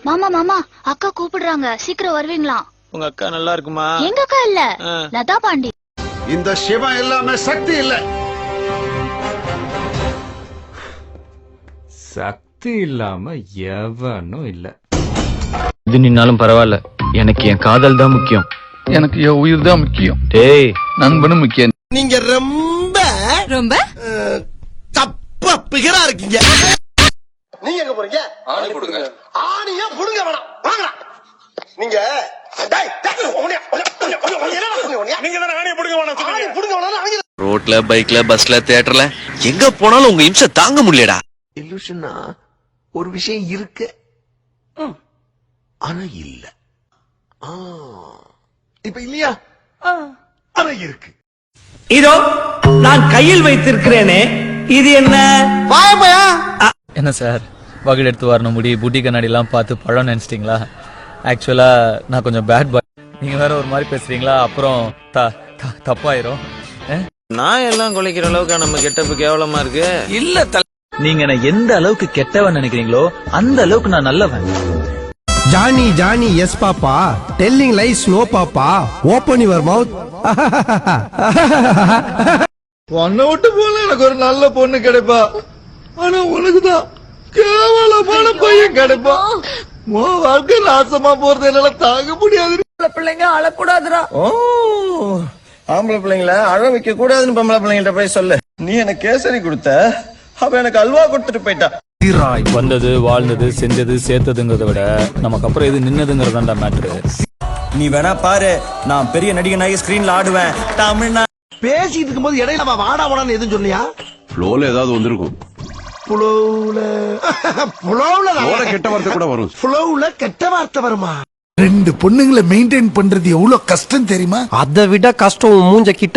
மாமா மாமா அக்கா கூப்பிடுறாங்க, சீக்கிரம் வருவீங்களா? உங்க அக்கா நல்லா இருக்குமா? எங்க அக்கா இல்ல, லதா பாண்டி. இந்த சிவா எல்லாமே சக்தி இல்ல. சக்தி இல்லாம எவனும் இல்ல. இது நின்னாலும் பரவாயில்ல, எனக்கு என் காதல் தான் முக்கியம். எனக்கு என் உயிர் தான் முக்கியம். டேய், நண்பனும் முக்கியம். நீங்க ரொம்ப ரொம்ப தப்பா பிகரா இருக்கீங்க. நீங்க எங்க போறீங்க? ஆணி புடுங்க. ஆணியா புடுங்க வேணாம், வாங்கடா. நீங்க ரோட்ல பைக்ல பஸ்ல தியேட்டர்ல எங்க போனாலும் உங்க இம்சை தாங்க முடியலடா. இல்லூஷனா ஒரு விஷயம் இருக்கு, ஆனா இல்ல. இப்ப இல்லையா? ஆனா இருக்கு. இதோ நான் கையில் வைத்திருக்கிறேனே, இது என்ன? என்ன சார், வகுடு எடுத்து வரணும், முடி புட்டி கண்ணாடி எல்லாம் பார்த்து பழம் நினைச்சிட்டீங்களா? ஆக்சுவலா நான் கொஞ்சம் பேட் பாய். நீங்க வேற ஒரு மாதிரி பேசுறீங்களா, அப்புறம் தப்பாயிரும். நான் எல்லாம் குலைக்கிற அளவுக்கு நம்ம கெட்டப்பு கேவலமா இருக்கு. இல்ல, நீங்க என்ன எந்த அளவுக்கு கெட்டவன் நினைக்கிறீங்களோ அந்த அளவுக்கு நான் நல்லவன். Johnny Johnny yes papa, telling lies no papa, open your mouth. உன்னை விட்டு போல எனக்கு ஒரு நல்ல பொண்ணு கிடைப்பா, ஆனா உனக்குதான் கேவலமான பையன் கிடைப்பா. உன் வாழ்க்கை நாசமா போறது என்னால தாங்க முடியாது. பிள்ளைங்க அழக்கூடாதுடா. ஓ, ஆம்பளை பிள்ளைங்கள அழ வைக்க கூடாதுன்னு பொம்பளை பிள்ளைங்கள்ட்ட போய் சொல்லு. நீ எனக்கு கேசரி கொடுத்த, அவ எனக்கு அல்வா கொடுத்துட்டு போயிட்டா. வந்தது, வாழ்ந்தது, செஞ்சது, சேர்த்ததுங்கிறத விட நமக்கு அப்புறம் இது நின்னதுங்கிறதாண்டா மேட்ரு. நீ வேணா பாரு, நான் பெரிய நடிகனாகி ஸ்கிரீன்ல ஆடுவேன். தமிழ்நாடு பேசிட்டு இருக்கும்போது இடையில நம்ம வாடா வாடான்னு எதுவும் சொன்னியா? ஃப்ளோல ஏதாவது வந்திருக்கும். புலவுல கெட்ட வார்த்தை கூட வரும். புலவுல கெட்ட வார்த்தை வருமா? 2 பொண்ணுங்களை மெயின்டைன் பண்றது எவ்வளவு கஷ்டம் தெரியுமா? அதை விட கஷ்டம் மூஞ்ச கிட்ட